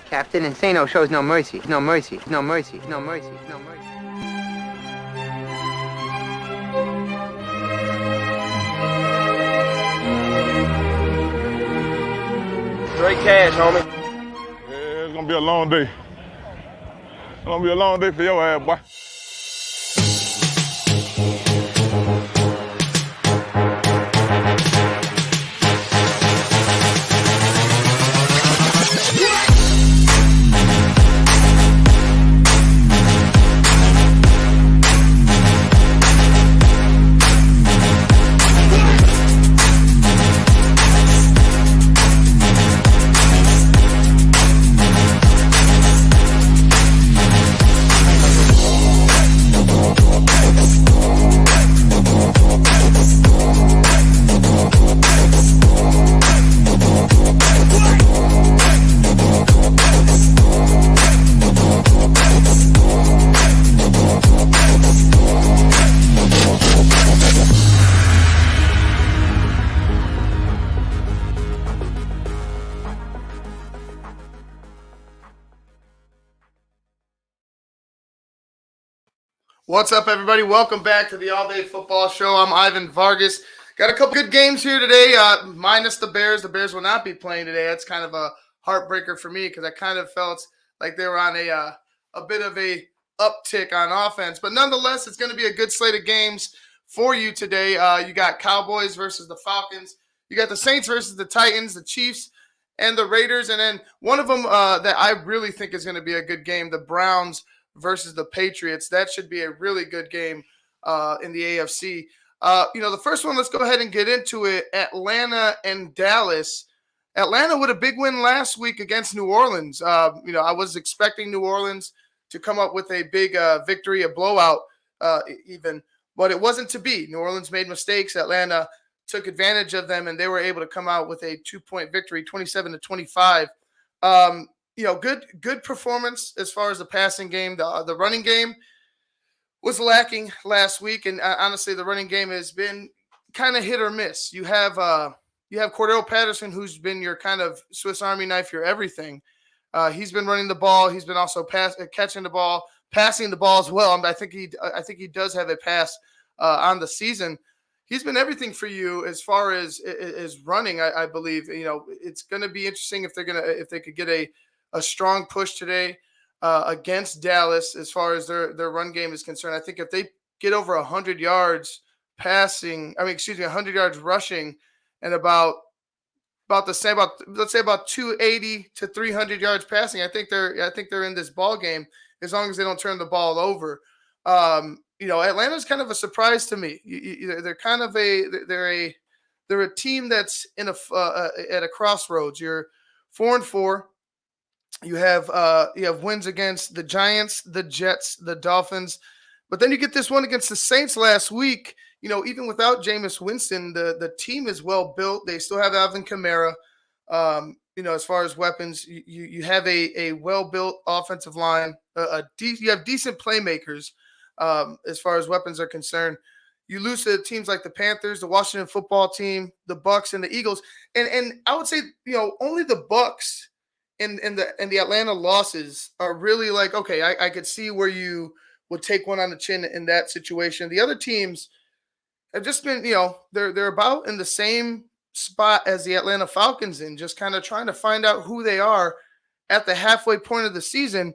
Captain Insano shows no mercy, no mercy, no mercy, no mercy, no mercy. Straight cash, homie. Yeah, it's gonna be a long day. It's gonna be a long day for your ass, boy. What's up, everybody? Welcome back to the All Day Football Show. I'm Ivan Vargas. Got a couple good games here today, minus the Bears. The Bears will not be playing today. That's kind of a heartbreaker for me because I kind of felt like they were on a bit of a uptick on offense. But nonetheless, it's going to be a good slate of games for you today. You got Cowboys versus the Falcons. You got the Saints versus the Titans, the Chiefs, and the Raiders. And then one of them that I really think is going to be a good game, the Browns versus the Patriots. That should be a really good game in the AFC. The first one, let's go ahead and get into it. Atlanta and Dallas. Atlanta with a big win last week against New Orleans. I was expecting New Orleans to come up with a big victory, a blowout even, but it wasn't to be. New Orleans made mistakes. Atlanta took advantage of them, and they were able to come out with a 2-point victory, 27-25. Good performance as far as the passing game. The running game was lacking last week, and honestly, the running game has been kind of hit or miss. You have Cordell Patterson, who's been your kind of Swiss Army knife, your everything. He's been running the ball. He's been also catching the ball, passing the ball as well. I think he does have a pass on the season. He's been everything for you as far as running. I believe it's going to be interesting if they could get a strong push today against Dallas as far as their run game is concerned. I think if they get over 100 yards passing, 100 yards rushing, and about the same, let's say about 280 to 300 yards passing, I think they're in this ball game as long as they don't turn the ball over. Atlanta's kind of a surprise to me. They're kind of they're a team that's in at a crossroads. You're 4-4. You have wins against the Giants, the Jets, the Dolphins, but then you get this one against the Saints last week. Even without Jameis Winston, the team is well built. They still have Alvin Kamara. As far as weapons, you have a well built offensive line. You have decent playmakers as far as weapons are concerned. You lose to teams like the Panthers, the Washington Football Team, the Bucs, and the Eagles, and I would say only the Bucs and the Atlanta losses are really like, okay, I could see where you would take one on the chin in that situation. The other teams have just been, they're about in the same spot as the Atlanta Falcons in, just kind of trying to find out who they are at the halfway point of the season.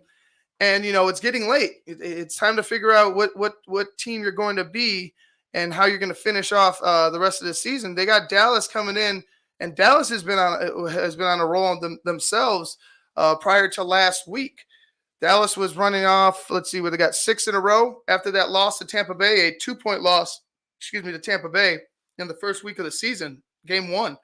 And, it's getting late. It's time to figure out what team you're going to be and how you're going to finish off the rest of the season. They got Dallas coming in, and Dallas has been on a roll themselves prior to last week. Dallas was running off, let's see, where they got 6 in a row after that loss to Tampa Bay, a 2-point loss, to Tampa Bay in the first week of the season, game 1.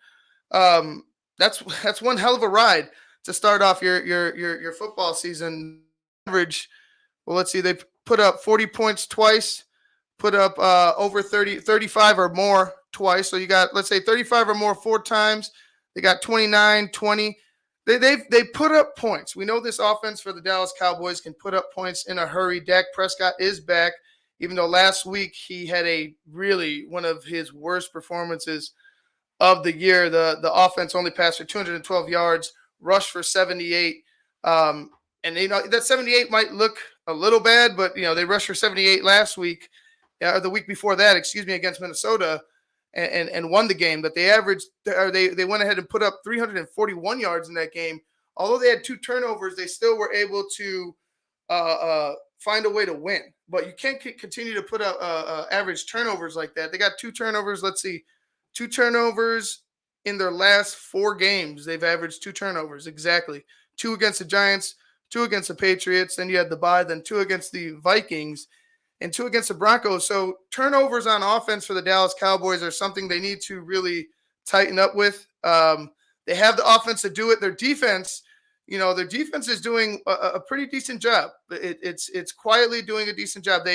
That's one hell of a ride to start off your football season. Average, well, let's see, they put up 40 points twice, put up over 35 or more twice. So you got, let's say, 35 or more 4 times. They got 29, 20. They put up points. We know this offense for the Dallas Cowboys can put up points in a hurry. Dak Prescott is back, even though last week he had one of his worst performances of the year. The offense only passed for 212 yards, rushed for 78. And that 78 might look a little bad, but they rushed for 78 last week, or the week before that, against Minnesota, and won the game. But they went ahead and put up 341 yards in that game. Although they had 2 turnovers, they still were able to find a way to win. But you can't continue to put up average turnovers like that. They got 2 turnovers. Let's see, 2 turnovers in their last 4 games. They've averaged 2 turnovers exactly. 2 against the Giants, 2 against the Patriots. Then you had the bye. Then 2 against the Vikings, and 2 against the Broncos. So turnovers on offense for the Dallas Cowboys are something they need to really tighten up with. They have the offense to do it. Their defense. Their defense is doing a pretty decent job. It's quietly doing a decent job.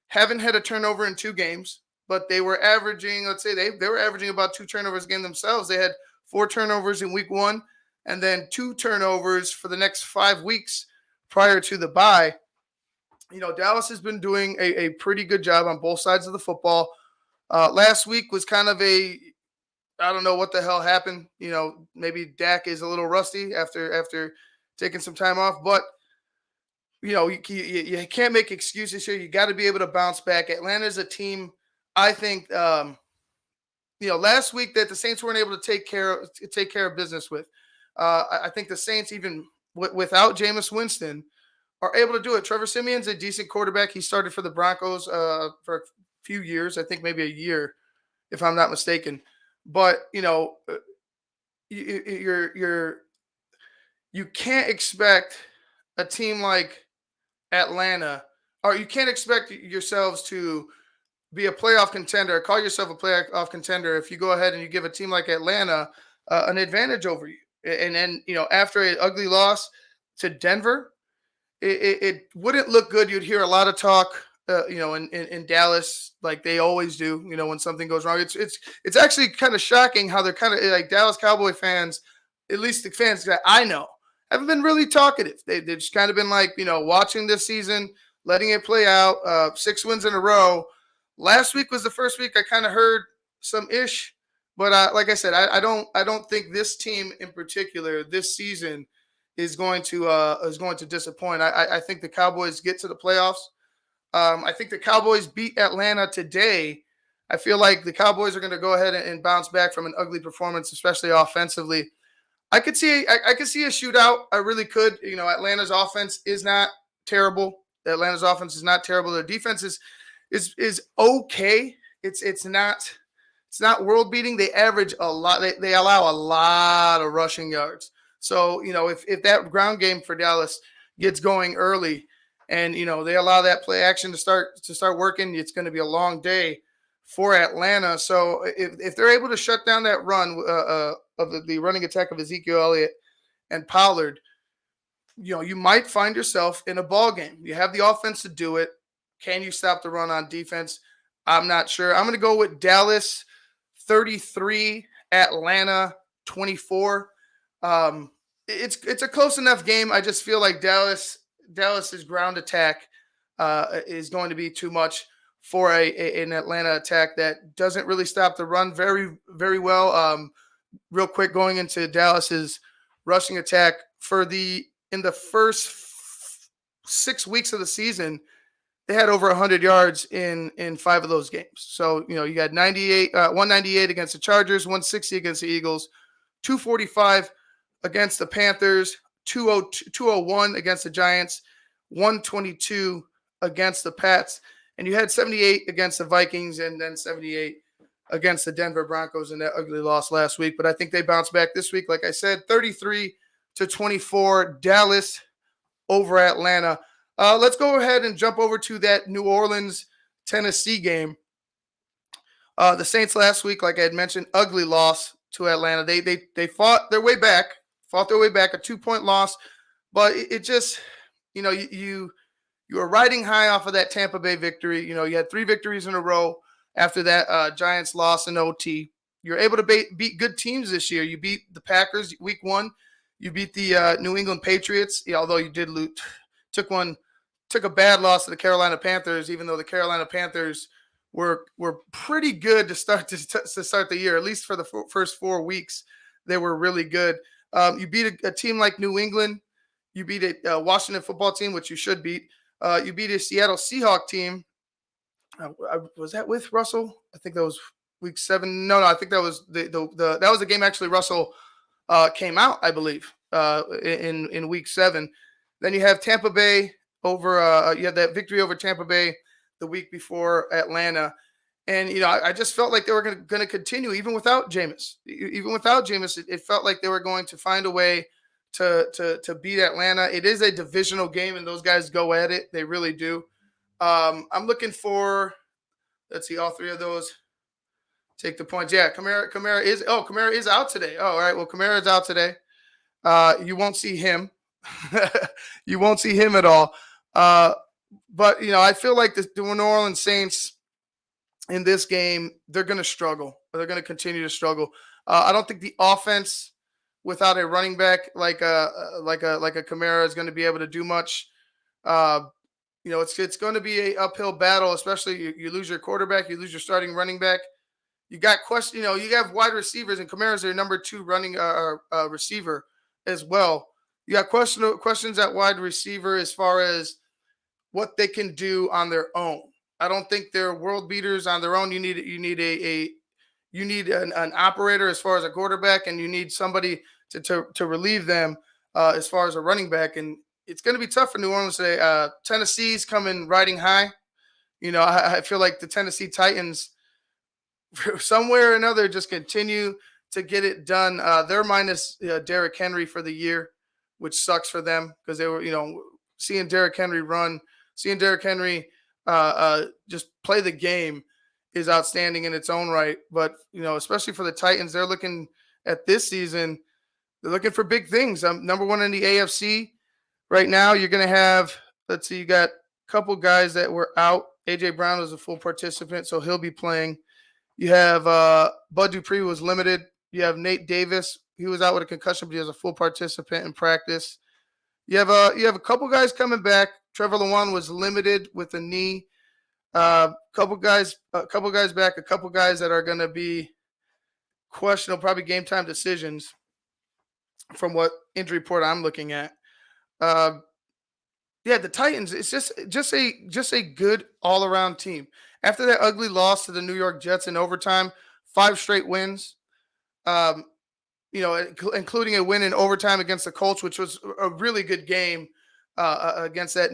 Haven't had a turnover in 2 games, but they were averaging, let's say they were averaging about 2 turnovers a game themselves. They had 4 turnovers in week 1 and then 2 turnovers for the next 5 weeks prior to the bye. Dallas has been doing a pretty good job on both sides of the football. Last week was kind of I don't know what the hell happened. Maybe Dak is a little rusty after taking some time off. But, you can't make excuses here. You got to be able to bounce back. Atlanta is a team, I think, last week that the Saints weren't able to take care of business with. I think the Saints, even without Jameis Winston, are able to do it. Trevor Simeon's a decent quarterback. He started for the Broncos for a few years, I think maybe a year, if I'm not mistaken. But you can't expect a team like Atlanta, or you can't expect yourselves to be a playoff contender, call yourself a playoff contender if you go ahead and you give a team like Atlanta an advantage over you. And then after an ugly loss to Denver, it wouldn't look good. You'd hear a lot of talk. In Dallas, like they always do, when something goes wrong. It's actually kind of shocking how they're kind of like Dallas Cowboy fans, at least the fans that I know, haven't been really talkative. They've just kind of been like, watching this season, letting it play out, 6 wins in a row. Last week was the first week I kind of heard some ish, but like I said, I don't think this team in particular this season is going to disappoint. I think the Cowboys get to the playoffs. I think the Cowboys beat Atlanta today. I feel like the Cowboys are going to go ahead and bounce back from an ugly performance, especially offensively. I could see a shootout. I really could. Atlanta's offense is not terrible. Atlanta's offense is not terrible. Their defense is okay. It's not world beating. They average a lot. They allow a lot of rushing yards. So if that ground game for Dallas gets going early, and they allow that play action to start working, it's going to be a long day for Atlanta. So if they're able to shut down that run of the running attack of Ezekiel Elliott and Pollard, you might find yourself in a ball game. You have the offense to do it. Can you stop the run on defense? I'm not sure. I'm going to go with Dallas 33, Atlanta 24. It's a close enough game. I just feel like Dallas's ground attack is going to be too much for an Atlanta attack that doesn't really stop the run very, very well. Real quick, going into Dallas's rushing attack in the first 6 weeks of the season, they had over 100 yards in 5 of those games. So, you got 198 against the Chargers, 160 against the Eagles, 245 against the Panthers, 201 against the Giants, 122 against the Pats, and you had 78 against the Vikings and then 78 against the Denver Broncos in that ugly loss last week. But I think they bounced back this week. Like I said, 33-24, Dallas over Atlanta. Let's go ahead and jump over to that New Orleans, Tennessee game. The Saints last week, like I had mentioned, ugly loss to Atlanta. They fought their way back, a 2-point loss, but it just, you were riding high off of that Tampa Bay victory. You had 3 victories in a row after that Giants loss in OT. You're able to beat good teams this year. You beat the Packers week 1. You beat the New England Patriots, although you did lose. Took a bad loss to the Carolina Panthers, even though the Carolina Panthers were pretty good to start the year. At least for the first 4 weeks, they were really good. You beat a team like New England. You beat a Washington football team, which you should beat. You beat a Seattle Seahawks team. Was that with Russell? I think that was week 7. No, I think that was that was the game actually Russell came out, I believe, in week 7. Then you have Tampa Bay over. You had that victory over Tampa Bay the week before Atlanta. And, I just felt like they were going to continue even without Jameis. Even without Jameis, it felt like they were going to find a way to beat Atlanta. It is a divisional game, and those guys go at it. They really do. I'm looking for, let's see, all 3 of those take the points. Yeah, Kamara is out today. Oh, all right. Well, Kamara is out today. You won't see him. You won't see him at all. But, I feel like the New Orleans Saints in this game, they're going to struggle. They're going to continue to struggle. I don't think the offense without a running back like a Kamara is going to be able to do much. It's going to be an uphill battle, especially you lose your quarterback, you lose your starting running back. You got you have wide receivers, and Kamara's their number 2 running receiver as well. You got questions at wide receiver as far as what they can do on their own. I don't think they're world beaters on their own. You need an operator as far as a quarterback, and you need somebody to relieve them as far as a running back. And it's going to be tough for New Orleans today. Tennessee's coming riding high. I feel like the Tennessee Titans, somewhere or another, just continue to get it done. They're minus Derrick Henry for the year, which sucks for them because they were, seeing Derrick Henry just play the game is outstanding in its own right. But, especially for the Titans, they're looking at this season, they're looking for big things. Number 1 in the AFC right now. You're going to have, let's see, you got a couple guys that were out. A.J. Brown was a full participant, so he'll be playing. You have Bud Dupree was limited. You have Nate Davis. He was out with a concussion, but he was a full participant in practice. You have a couple guys coming back. Trevor Lawrence was limited with a knee. Couple guys back. A couple guys that are going to be questionable, probably game time decisions from what injury report I'm looking at. The Titans. It's just a good all around team. After that ugly loss to the New York Jets in overtime, 5 straight wins. Including a win in overtime against the Colts, which was a really good game against that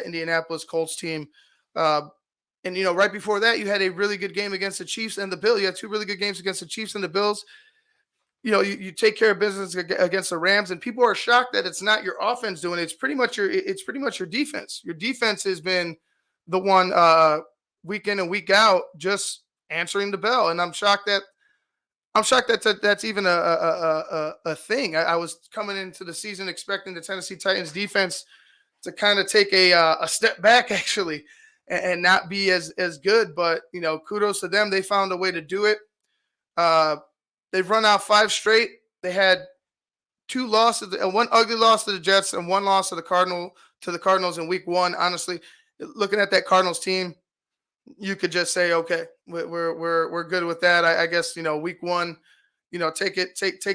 Indianapolis Colts team. Right before that, you had a really good game against the Chiefs and the Bills. You had 2 really good games against the Chiefs and the Bills. You take care of business against the Rams, and people are shocked that it's not your offense doing it. It's pretty much your defense. Your defense has been the one week in and week out just answering the bell, and I'm shocked that that's even a thing. I was coming into the season expecting the Tennessee Titans defense to kind of take a step back, actually, and not be as good. But, kudos to them. They found a way to do it. They've run out 5 straight. They had 2 losses, one ugly loss to the Jets and 1 loss to the Cardinals in week 1. Honestly, looking at that Cardinals team, you could just say, okay, we're good with that. I guess, week 1, take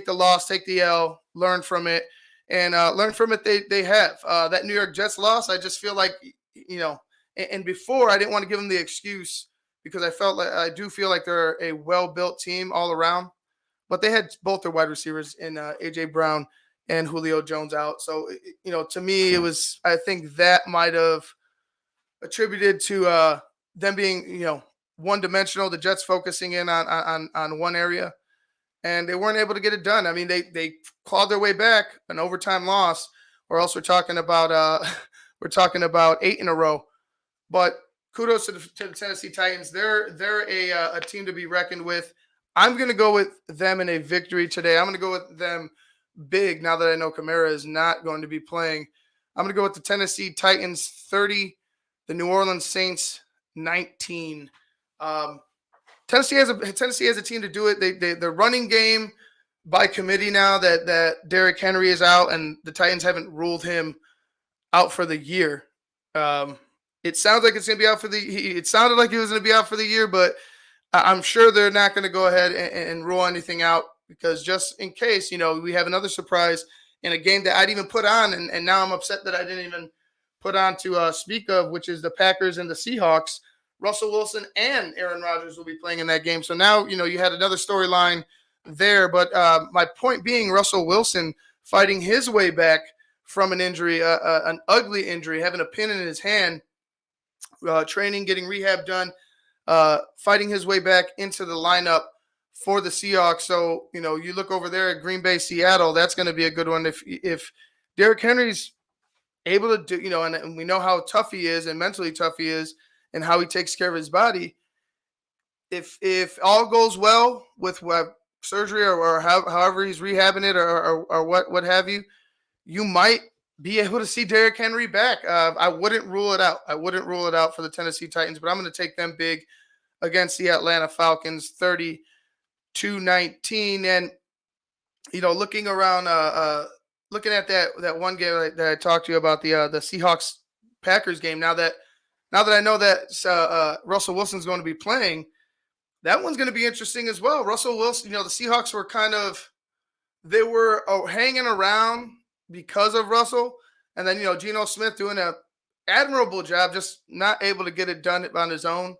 the loss, take the L, learn from it, and learn from it. They have that New York Jets loss. I just feel like, and before I didn't want to give them the excuse because I do feel like they're a well-built team all around, but they had both their wide receivers in A.J. Brown and Julio Jones out. So, to me, I think that might have attributed to them being, one-dimensional, the Jets focusing in on one area, and they weren't able to get it done. I mean, they clawed their way back, an overtime loss, or else we're talking about 8 in a row. But kudos to the Tennessee Titans. They're a team to be reckoned with. I'm going to go with them in a victory today. I'm going to go with them big now that I know Kamara is not going to be playing. I'm going to go with the Tennessee Titans 30, the New Orleans Saints 19. Tennessee has a team to do it. The running game by committee now that Derrick Henry is out and the Titans haven't ruled him out for the year. It sounds like it's going to be out for it sounded like he was going to be out for the year, but I'm sure they're not going to go ahead and rule anything out because just in case, we have another surprise in a game that I'd even put on, and now I'm upset that I didn't even put on to speak of, which is the Packers and the Seahawks. Russell Wilson and Aaron Rodgers will be playing in that game. So now, you had another storyline there. But my point being, Russell Wilson fighting his way back from an injury, an ugly injury, having a pin in his hand, training, getting rehab done, fighting his way back into the lineup for the Seahawks. So, you look over there at Green Bay, Seattle, that's going to be a good one. If Derrick Henry's able to do, and we know how tough he is and mentally tough he is and how he takes care of his body. If all goes well with surgery or however he's rehabbing it or what have you, you might be able to see Derrick Henry back. I wouldn't rule it out. I wouldn't rule it out for the Tennessee Titans, but I'm going to take them big against the Atlanta Falcons, 30-19. And, looking around, looking at that one game that I talked to you about, the Seahawks Packers game. Now that I know that Russell Wilson's going to be playing, that one's going to be interesting as well. Russell Wilson, the Seahawks were they were hanging around because of Russell, and then Geno Smith doing an admirable job, just not able to get it done on his own.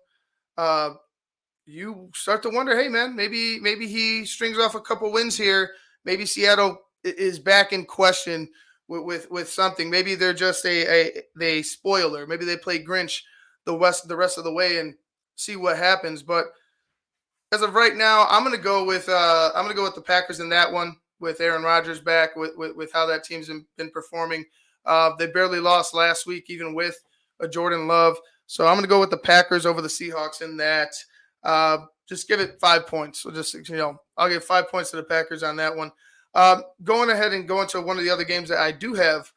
You start to wonder, hey man, maybe he strings off a couple wins here. Maybe Seattle is back in question with something. Maybe they're just a spoiler. Maybe they play Grinch the rest of the way and see what happens. But as of right now, I'm gonna go with the Packers in that one, with Aaron Rodgers back, with how that team's been performing. They barely lost last week, even with a Jordan Love. So I'm gonna go with the Packers over the Seahawks in that. Just give it 5 points. So I'll give 5 points to the Packers on that one. Going ahead and going to one of the other games that I do have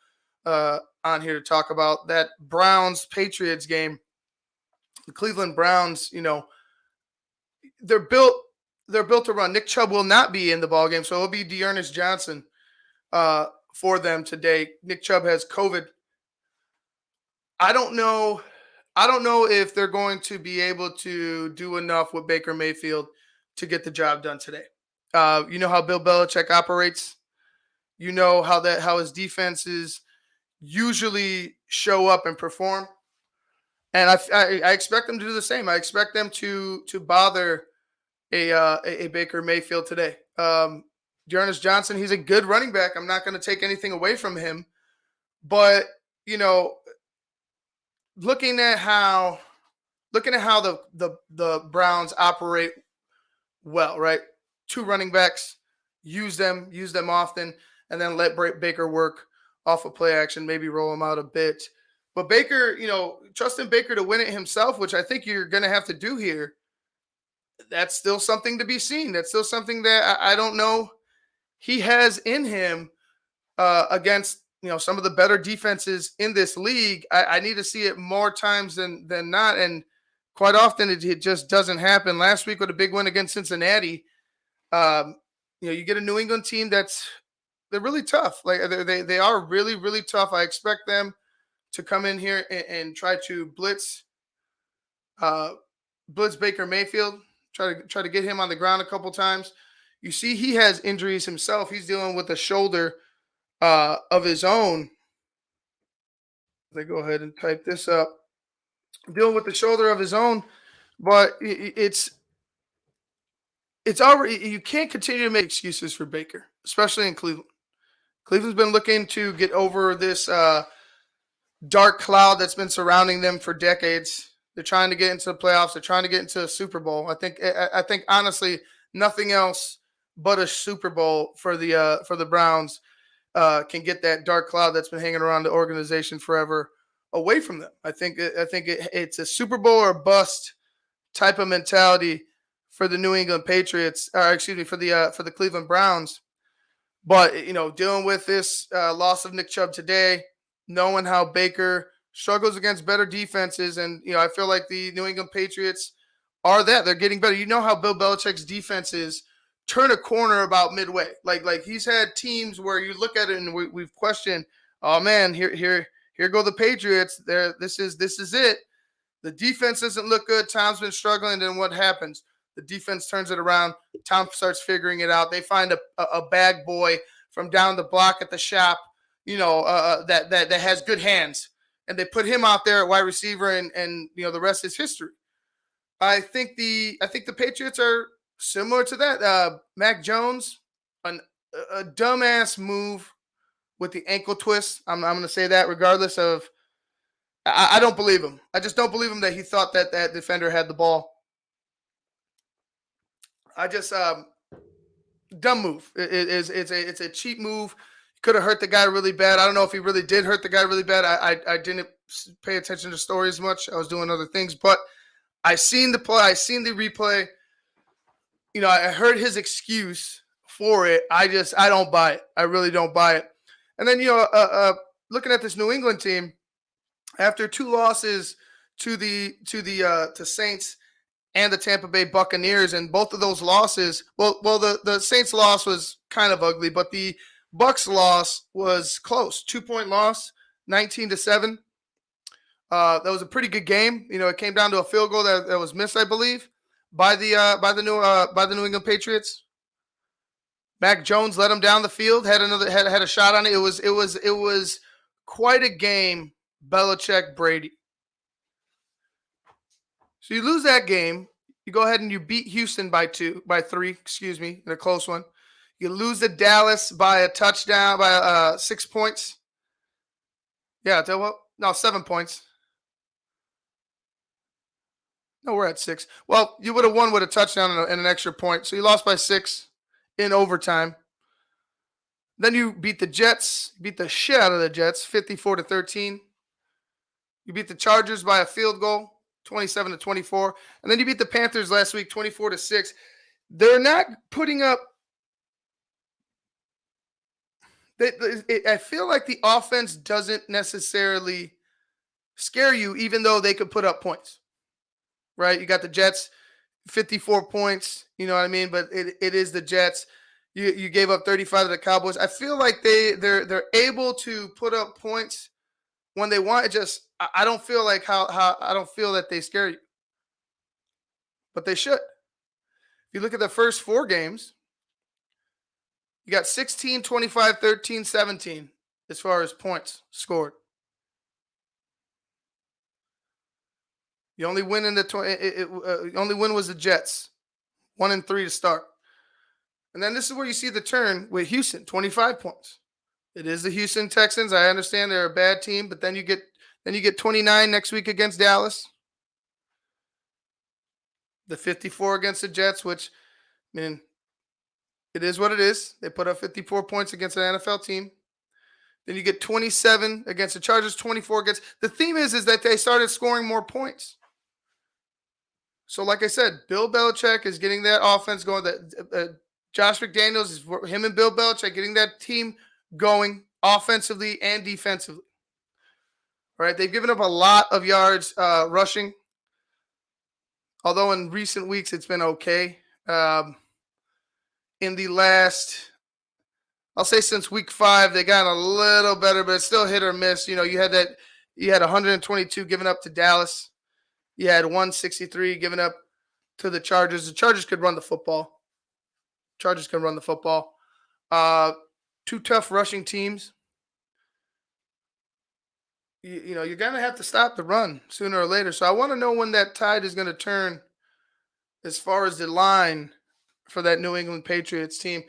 on here to talk about, that Browns-Patriots game. The Cleveland Browns, they're built to run. Nick Chubb will not be in the ball game, so it'll be Dearness Johnson for them today. Nick Chubb has COVID. I don't know if they're going to be able to do enough with Baker Mayfield to get the job done today. You know how Bill Belichick operates. You know how his defenses usually show up and perform. And I expect them to do the same. I expect them to bother a Baker Mayfield today. Dearness Johnson, he's a good running back. I'm not going to take anything away from him. But, looking at how the Browns operate well, right? 2 running backs, use them often, and then let Baker work off of play action, maybe roll him out a bit. But Baker, trusting Baker to win it himself, which I think you're going to have to do here, that's still something to be seen. That's still something that I don't know he has in him against, some of the better defenses in this league. I need to see it more times than not. And quite often it just doesn't happen. Last week with a big win against Cincinnati, you get a New England team they're really tough. Like they are really, really tough. I expect them to come in here and try to blitz Baker Mayfield, try to get him on the ground a couple times. You see, he has injuries himself. He's dealing with a shoulder of his own. Let me go ahead and type this up. Dealing with the shoulder of his own, but it's already, you can't continue to make excuses for Baker, especially in Cleveland. Cleveland's been looking to get over this dark cloud that's been surrounding them for decades. They're trying to get into the playoffs. They're trying to get into a Super Bowl. I think honestly, nothing else but a Super Bowl for the Browns can get that dark cloud that's been hanging around the organization forever away from them. I think it's a Super Bowl or bust type of mentality for the New England Patriots, for the Cleveland Browns. But dealing with this loss of Nick Chubb today, knowing how Baker struggles against better defenses, and I feel like the New England Patriots are that. They're getting better. You know how Bill Belichick's defenses turn a corner about midway. Like he's had teams where you look at it and we've questioned, oh man, here go the Patriots. This is it. The defense doesn't look good. Tom's been struggling. Then what happens? The defense turns it around. Tom starts figuring it out. They find a bag boy from down the block at the shop, that has good hands, and they put him out there at wide receiver, and the rest is history. I think the Patriots are similar to that. Mac Jones, a dumbass move with the ankle twist. I'm going to say that regardless of. I don't believe him. I just don't believe him that he thought that defender had the ball. I just dumb move. It's a cheap move. Could have hurt the guy really bad. I don't know if he really did hurt the guy really bad. I didn't pay attention to the story as much. I was doing other things, but I seen the play. I seen the replay. I heard his excuse for it. I don't buy it. I really don't buy it. And then looking at this New England team, after 2 losses to Saints and the Tampa Bay Buccaneers, and both of those losses, the Saints loss was kind of ugly, but the Bucs loss was close. 2-point loss, 19-7. That was a pretty good game. It came down to a field goal that was missed, I believe, by the New England Patriots. Mac Jones let him down the field, had a shot on it. It was quite a game. Belichick, Brady. So you lose that game. You go ahead and you beat Houston by 3, in a close one. You lose to Dallas by a touchdown, by 6 points. Yeah, 7 points. No, we're at 6. Well, you would have won with a touchdown and an extra point. So you lost by 6 in overtime. Then you beat the Jets, beat the shit out of the Jets, 54-13. You beat the Chargers by a field goal, 27-24. And then you beat the Panthers last week, 24-6. They're not putting up. I feel like the offense doesn't necessarily scare you, even though they could put up points. Right? You got the Jets, 54 points. You know what I mean? But it is the Jets. You gave up 35 to the Cowboys. I feel like they're able to put up points when they want. It just I don't feel like how I don't feel that they scare you. But they should. If you look at the first 4 games, you got 16, 25, 13, 17 as far as points scored. The only win only win was the Jets, 1-3 to start. And then this is where you see the turn with Houston, 25 points. It is the Houston Texans. I understand they're a bad team, but then you get 29 next week against Dallas. The 54 against the Jets, which, it is what it is. They put up 54 points against an NFL team. Then you get 27 against the Chargers, 24 against. The theme is that they started scoring more points. So, like I said, Bill Belichick is getting that offense going. Josh McDaniels is him and Bill Belichick getting that team going offensively and defensively. All right, they've given up a lot of yards rushing, although in recent weeks it's been okay. In the last, I'll say since week 5, they got a little better, but it's still hit or miss. You had 122 given up to Dallas. You had 163 given up to the Chargers. The Chargers could run the football. Two tough rushing teams. You're going to have to stop the run sooner or later. So I want to know when that tide is going to turn as far as the line for that New England Patriots team.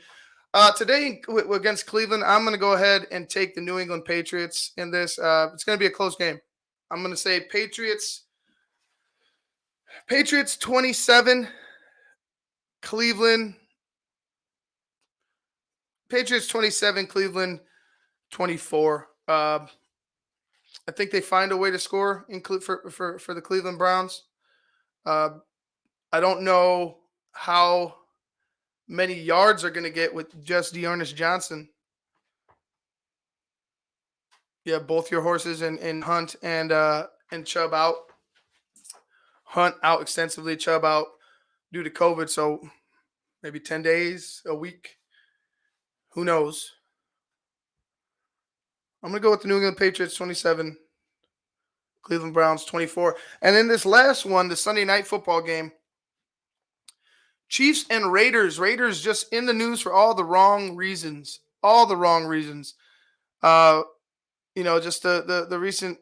Today against Cleveland, I'm going to go ahead and take the New England Patriots in this. It's going to be a close game. I'm going to say Patriots 27, Cleveland. Patriots 27, Cleveland 24. I think they find a way to score for the Cleveland Browns. I don't know how many yards they're going to get with just Dearness Johnson. Yeah, both your horses in Hunt and Chubb out. Hunt out extensively, Chubb out due to COVID, so maybe 10 days, a week. Who knows? I'm going to go with the New England Patriots 27, Cleveland Browns 24. And then this last one, the Sunday night football game, Chiefs and Raiders. Raiders just in the news for all the wrong reasons. all the wrong reasons. Just the recent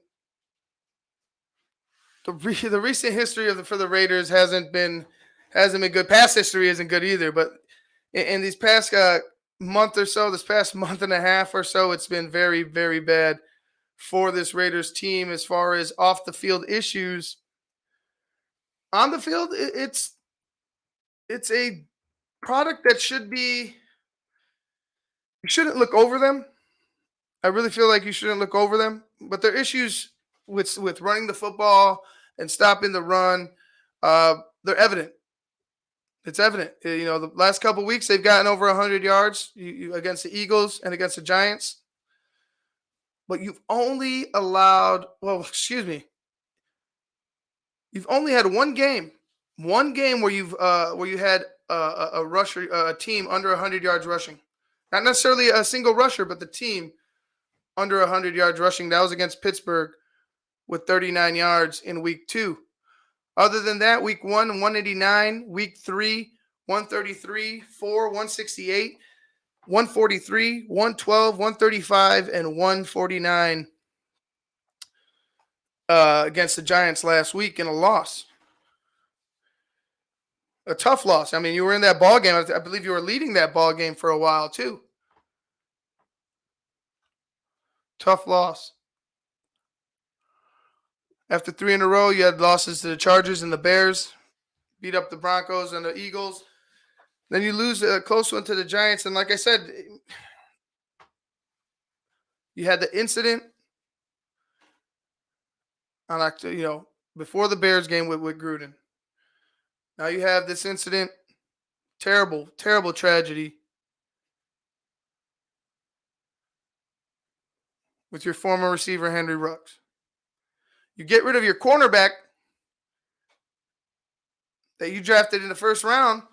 the recent history for the Raiders hasn't been good. Past history isn't good either. But in these past month or so, this past month and a half or so, it's been very, very bad for this Raiders team as far as off the field issues. On the field, it's a product that you shouldn't look over them. I really feel like you shouldn't look over them, but their issues with running the football and stopping the run, they're evident. It's evident. The last couple of weeks they've gotten over 100 yards against the Eagles and against the Giants, but you've only allowed. You've only had one game where you had a rusher, a team under 100 yards rushing. Not necessarily a single rusher, but the team under 100 yards rushing. That was against Pittsburgh with 39 yards in week 2. Other than that, week 1, 189, week 3, 133, 4, 168, 143, 112, 135, and 149 against the Giants last week in a loss. A tough loss. I mean, you were in that ball game. I believe you were leading that ball game for a while too. Tough loss. After 3 in a row, you had losses to the Chargers and the Bears, beat up the Broncos and the Eagles. Then you lose a close one to the Giants. And like I said, you had the incident on before the Bears game with Gruden. Now you have this incident. Terrible, terrible tragedy with your former receiver, Henry Ruggs. You get rid of your cornerback that you drafted in the first round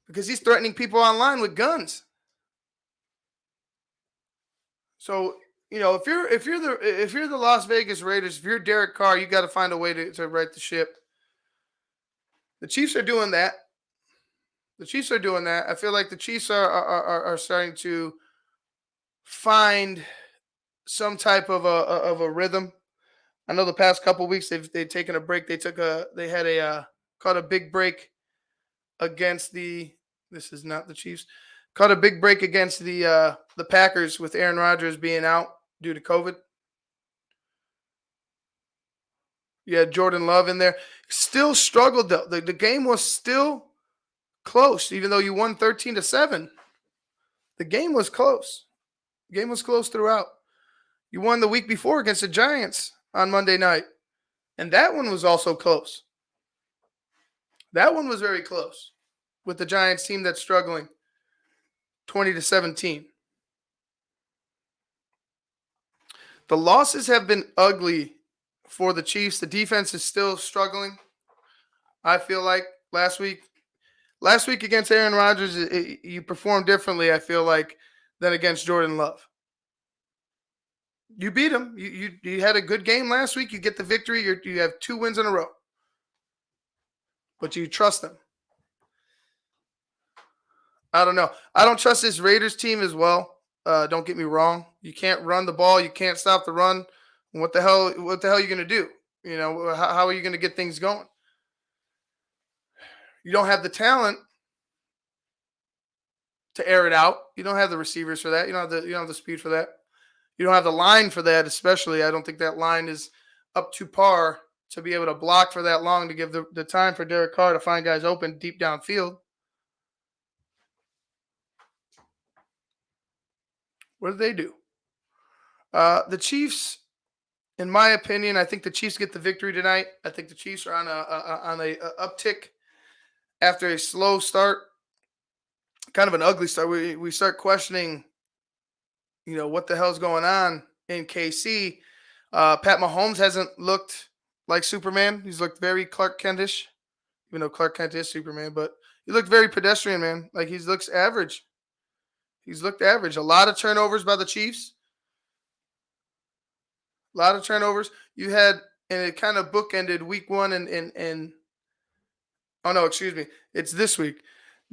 because he's threatening people online with guns. So, if you're the Las Vegas Raiders, if you're Derek Carr, you got to find a way to right the ship. The Chiefs are doing that. I feel like the Chiefs are starting to find some type of a rhythm. I know the past couple of weeks they've taken a break. They caught a big break against this is not the Chiefs. Caught a big break against the Packers with Aaron Rodgers being out due to COVID. You had Jordan Love in there. Still struggled though. The game was still close, even though you won 13-7. The game was close. The game was close throughout. You won the week before against the Giants on Monday night, and that one was also close. That one was very close with the Giants team that's struggling, 20-17. The losses have been ugly for the Chiefs. The defense is still struggling. I feel like last week against Aaron Rodgers, you performed differently, I feel like, than against Jordan Love. You beat him. You had a good game last week. You get the victory. You have 2 wins in a row. But you trust them. I don't know. I don't trust this Raiders team as well. Don't get me wrong. You can't run the ball. You can't stop the run. What the hell are you going to do? How are you going to get things going? You don't have the talent to air it out. You don't have the receivers for that. You don't have the speed for that. You don't have the line for that, especially. I don't think that line is up to par to be able to block for that long to give the time for Derek Carr to find guys open deep downfield. What do they do? The Chiefs, in my opinion, I think the Chiefs get the victory tonight. I think the Chiefs are on a uptick after a slow start, kind of an ugly start. We start questioning, what the hell's going on in KC. Pat Mahomes hasn't looked like Superman. He's looked very Clark Kentish, even though Clark Kent is Superman, but he looked very pedestrian, man. Like he looks average. He's looked average. A lot of turnovers by the Chiefs. A lot of turnovers. You had, and it kind of bookended week 1 and oh no, excuse me. It's this week.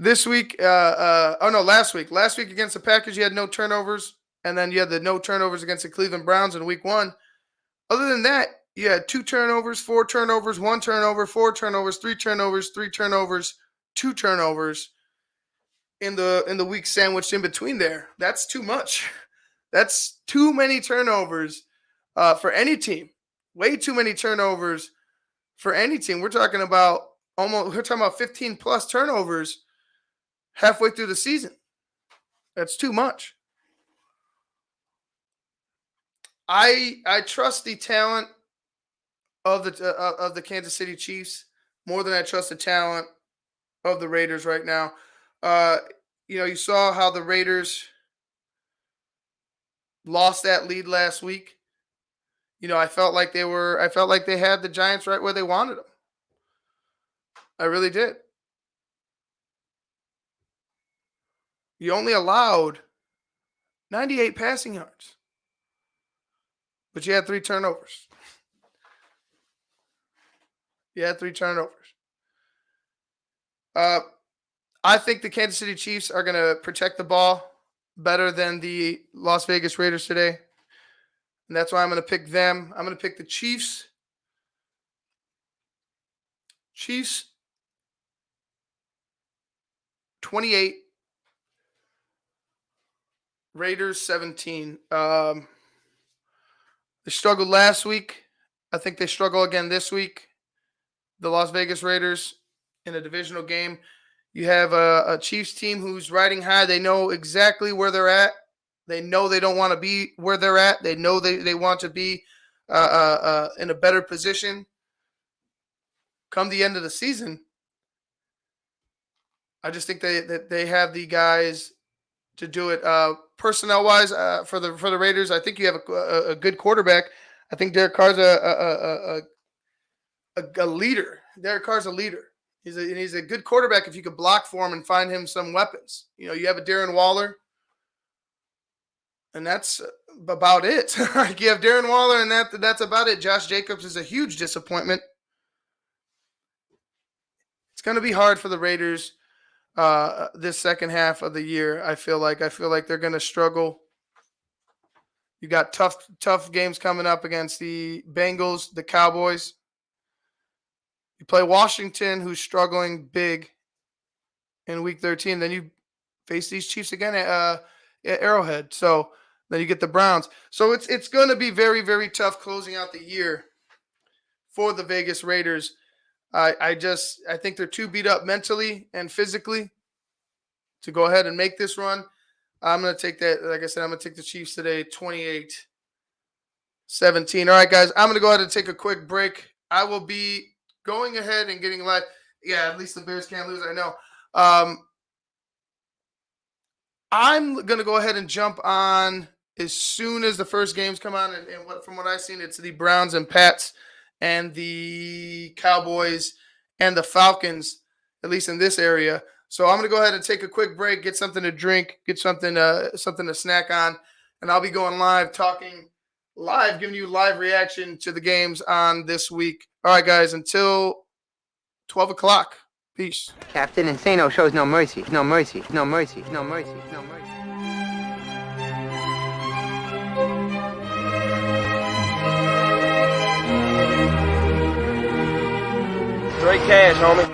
This week, last week. Last week against the Packers, you had no turnovers, and then you had the no turnovers against the Cleveland Browns in week 1. Other than that, you had 2 turnovers, 4 turnovers, 1 turnover, 4 turnovers, 3 turnovers, 3 turnovers, 2 turnovers in the week sandwiched in between there. That's too much. That's too many turnovers for any team. Way too many turnovers for any team. We're talking about 15 plus turnovers halfway through the season. That's too much. I trust the talent of the Kansas City Chiefs more than I trust the talent of the Raiders right now. You saw how the Raiders lost that lead last week. I felt like they had the Giants right where they wanted them. I really did. You only allowed 98 passing yards, but you had 3 turnovers. I think the Kansas City Chiefs are going to protect the ball better than the Las Vegas Raiders today. And that's why I'm going to pick them. I'm going to pick the Chiefs. Chiefs 28. Raiders 17. They struggled last week. I think they struggle again this week. The Las Vegas Raiders in a divisional game. You have a Chiefs team who's riding high. They know exactly where they're at. They know they don't want to be where they're at. They know they want to be in a better position come the end of the season. I just think that they have the guys to do it. Personnel-wise, for the Raiders, I think you have a good quarterback. I think Derek Carr's a leader. Derek Carr's a leader. He's a good quarterback if you could block for him and find him some weapons. You have a Darren Waller, and that's about it. You have Darren Waller, and that's about it. Josh Jacobs is a huge disappointment. It's going to be hard for the Raiders this second half of the year. I feel like they're going to struggle. You got tough games coming up against the Bengals, the Cowboys. You play Washington, who's struggling big in Week 13. Then you face these Chiefs again at Arrowhead. So then you get the Browns. So it's going to be very, very tough closing out the year for the Vegas Raiders. I think they're too beat up mentally and physically to go ahead and make this run. I'm going to take that. Like I said, I'm going to take the Chiefs today, 28-17. All right, guys, I'm going to go ahead and take a quick break. I will be going ahead and getting live. Yeah, at least the Bears can't lose. I know. I'm going to go ahead and jump on as soon as the first games come on. And from what I've seen, it's the Browns and Pats and the Cowboys and the Falcons, at least in this area. So I'm going to go ahead and take a quick break, get something to drink, get something to snack on, and I'll be going live, giving you live reaction to the games on this week. All right, guys, until 12 o'clock. Peace. Captain Insano shows no mercy. No mercy. No mercy. No mercy. No mercy. Straight cash, homie.